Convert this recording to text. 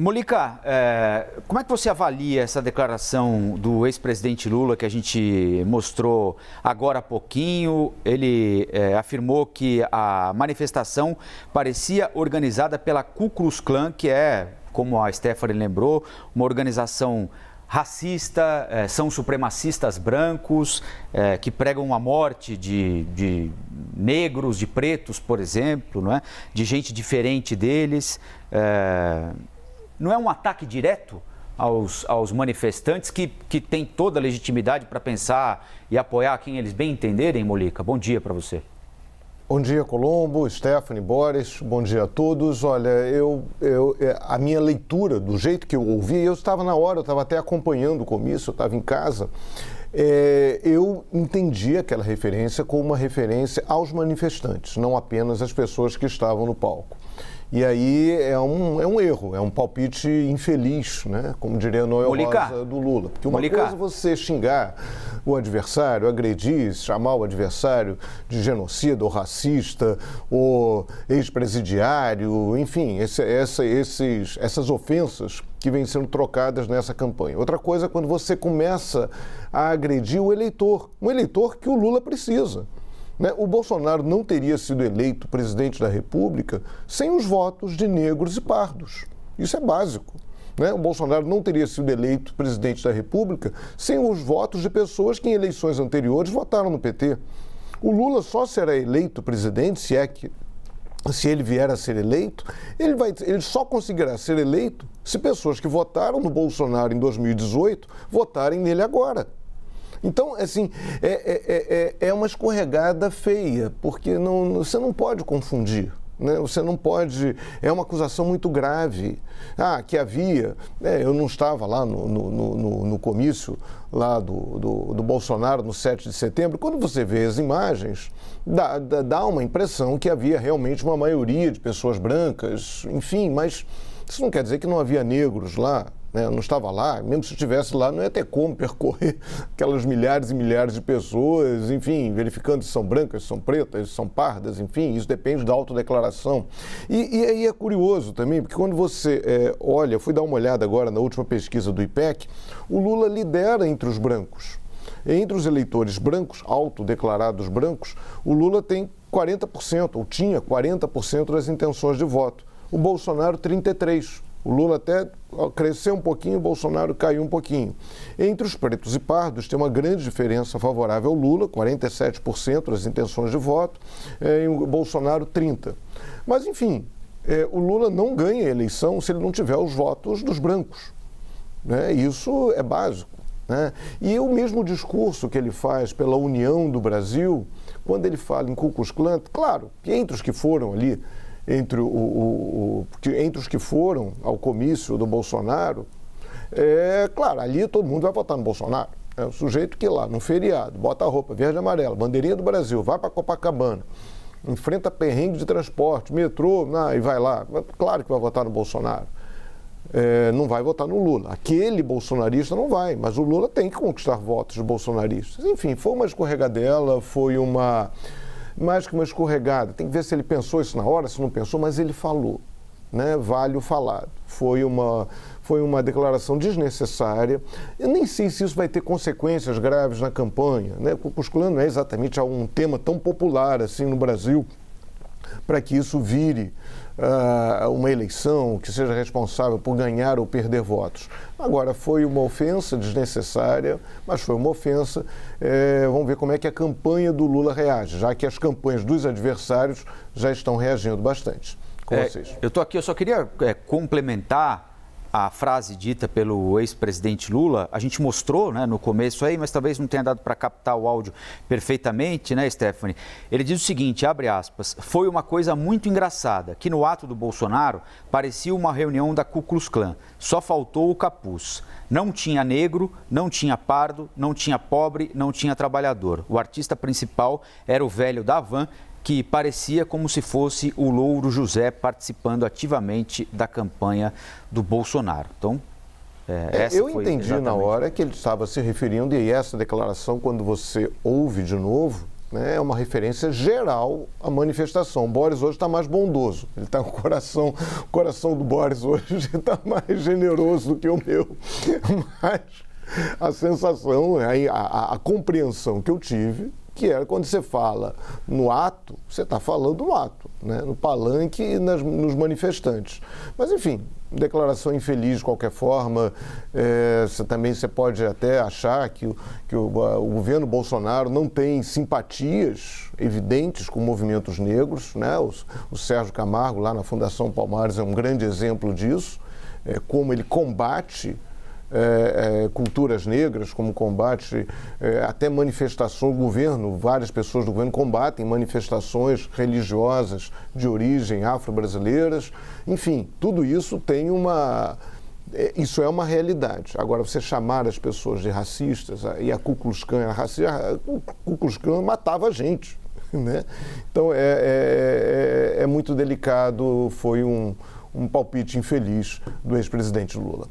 Mollica, como é que você avalia essa declaração do ex-presidente Lula que a gente mostrou agora há pouquinho? Ele afirmou que a manifestação parecia organizada pela Ku Klux Klan, que é, como a Stephanie lembrou, uma organização racista, são supremacistas brancos, que pregam a morte de negros, de pretos, por exemplo, não é? De gente diferente deles. Não é um ataque direto aos manifestantes que têm toda a legitimidade para pensar e apoiar quem eles bem entenderem, Mollica? Bom dia para você. Bom dia, Colombo, Stephanie, Boris, bom dia a todos. Olha, a minha leitura, do jeito que eu ouvi, eu estava na hora, eu estava até acompanhando o comício, eu estava em casa, eu entendi aquela referência como uma referência aos manifestantes, não apenas às pessoas que estavam no palco. E aí é um erro, é um palpite infeliz, né? Como diria Noel Rosa do Lula. Porque uma coisa é você xingar o adversário, agredir, chamar o adversário de genocida ou racista ou ex-presidiário, enfim, essas ofensas que vêm sendo trocadas nessa campanha. Outra coisa é quando você começa a agredir o eleitor, um eleitor que o Lula precisa. O Bolsonaro não teria sido eleito presidente da República sem os votos de negros e pardos. Isso é básico. O Bolsonaro não teria sido eleito presidente da República sem os votos de pessoas que em eleições anteriores votaram no PT. O Lula só será eleito presidente, se ele vier a ser eleito, ele só conseguirá ser eleito se pessoas que votaram no Bolsonaro em 2018 votarem nele agora. Então, assim, é uma escorregada feia, porque você não pode confundir, né? Você não pode... É uma acusação muito grave. Que havia... eu não estava lá no comício lá do Bolsonaro no 7 de setembro. Quando você vê as imagens, dá uma impressão que havia realmente uma maioria de pessoas brancas, enfim, mas isso não quer dizer que não havia negros lá. Eu não estava lá, mesmo se eu estivesse lá, não ia ter como percorrer aquelas milhares e milhares de pessoas, enfim, verificando se são brancas, se são pretas, se são pardas, enfim, isso depende da autodeclaração. E aí é curioso também, porque quando você olha, eu fui dar uma olhada agora na última pesquisa do IPEC, o Lula lidera entre os brancos. Entre os eleitores brancos, autodeclarados brancos, o Lula tem 40%, ou tinha 40% das intenções de voto. O Bolsonaro, 33%. O Lula até cresceu um pouquinho, o Bolsonaro caiu um pouquinho. Entre os pretos e pardos tem uma grande diferença favorável ao Lula, 47% das intenções de voto, e o Bolsonaro 30%. Mas, enfim, o Lula não ganha a eleição se ele não tiver os votos dos brancos. Isso é básico. E o mesmo discurso que ele faz pela união do Brasil, quando ele fala em Ku Klux Klan, claro, que entre os que foram ali, entre os que foram ao comício do Bolsonaro, claro, ali todo mundo vai votar no Bolsonaro. É o sujeito que lá, num feriado, bota a roupa verde e amarela, bandeirinha do Brasil, vai para Copacabana, enfrenta perrengue de transporte, metrô, e vai lá. Claro que vai votar no Bolsonaro. Não vai votar no Lula. Aquele bolsonarista não vai, mas o Lula tem que conquistar votos de bolsonaristas. Enfim, foi uma escorregadela, foi mais que uma escorregada. Tem que ver se ele pensou isso na hora, se não pensou, mas ele falou, vale o falado. Foi uma declaração desnecessária. Eu nem sei se isso vai ter consequências graves na campanha. O Ku Klux Klan não é exatamente um tema tão popular assim no Brasil para que isso vire uma eleição que seja responsável por ganhar ou perder votos. Agora, foi uma ofensa desnecessária, mas foi uma ofensa. Vamos ver como é que a campanha do Lula reage, já que as campanhas dos adversários já estão reagindo bastante. Com vocês. Eu só queria complementar a frase dita pelo ex-presidente Lula. A gente mostrou no começo aí, mas talvez não tenha dado para captar o áudio perfeitamente, Stephanie? Ele diz o seguinte, abre aspas, foi uma coisa muito engraçada, que no ato do Bolsonaro parecia uma reunião da Ku Klux Klan, só faltou o capuz. Não tinha negro, não tinha pardo, não tinha pobre, não tinha trabalhador. O artista principal era o velho da van, que parecia como se fosse o Louro José participando ativamente da campanha do Bolsonaro. Então, eu entendi na hora que ele estava se referindo, e essa declaração, quando você ouve de novo, né? É uma referência geral à manifestação. O Boris hoje está mais bondoso. Ele está com o coração do Boris hoje está mais generoso do que o meu. Mas a sensação, a compreensão que eu tive, que era quando você fala no ato, você está falando no ato, né? No palanque e nos manifestantes. Mas, enfim, declaração infeliz de qualquer forma. Você pode até achar que o governo Bolsonaro não tem simpatias evidentes com movimentos negros, né? O Sérgio Camargo, lá na Fundação Palmares, é um grande exemplo disso, como ele combate culturas negras, como combate até manifestações do governo, várias pessoas do governo combatem manifestações religiosas de origem afro-brasileiras. Enfim, tudo isso tem isso é uma realidade. Agora, você chamar as pessoas de racistas, e a Ku Klux Klan era racista, a Ku Klux Klan matava a gente, né? Então, é muito delicado, foi um palpite infeliz do ex-presidente Lula.